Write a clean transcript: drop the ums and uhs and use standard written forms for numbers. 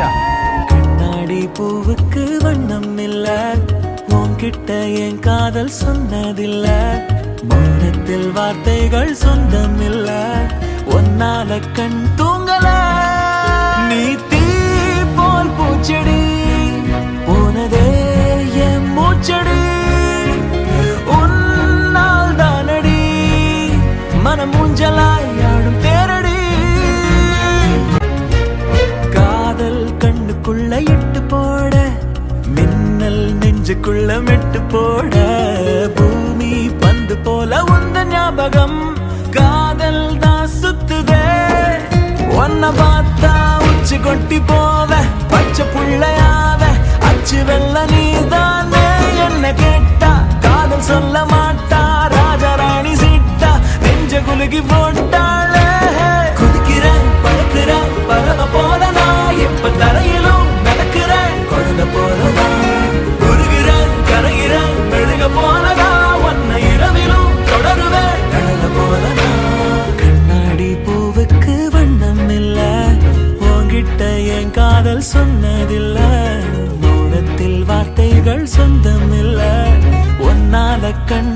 ஆஷா. கண்ணாடி பூவுக்கு வண்ணம் இல்ல, உன்கிட்ட என் காதல் சொன்னதில்ல. மௌனத்தில் வார்த்தைகள் சொந்தம் இல்ல, ஒன்னால கண் தூங்கல. நீ தீ போல் பூச்செடி, போனதே என் மூச்சடி. உன்னால் தானடி மனம் ஊஞ்சலாய் ஆடும் தேரடி. காதல் கண்ணுக்குள்ள இட்டு போட, மின்னல் நெஞ்சுக்குள்ள மெட்டு போட. பூமி பந்து போல உந்த ஞாபகம் காதல் தான் சுத்துதே. ஒன்ன பார்த்தா உச்சி கொட்டி போவ, பச்சை புள்ளையாவ அச்சு வெள்ள நீதானே. என்ன கேட்டா காதல் சொல்ல மாட்டா, ராஜாராணி சீட்டா நெஞ்ச குலுக்கி போட்டாளே. குதிக்கிறேன் பறக்கிறேன் பறவை போல நான், எப்ப தரையிலும் நடக்கிறேன் குழந்தை போலதான். உருகிறேன் கரைகிறேன் மெழுக போலதா, உன்னை இரவிலும் தொடருவேன் கடல போலதான். கண்ணாடி பூவுக்கு வண்ணம் இல்ல, உன்கிட்ட என் காதல் சொன்னதில்ல. மௌனத்தில் வார்த்தைகள் சொந்தம் இல்ல, ஒன்னால கண்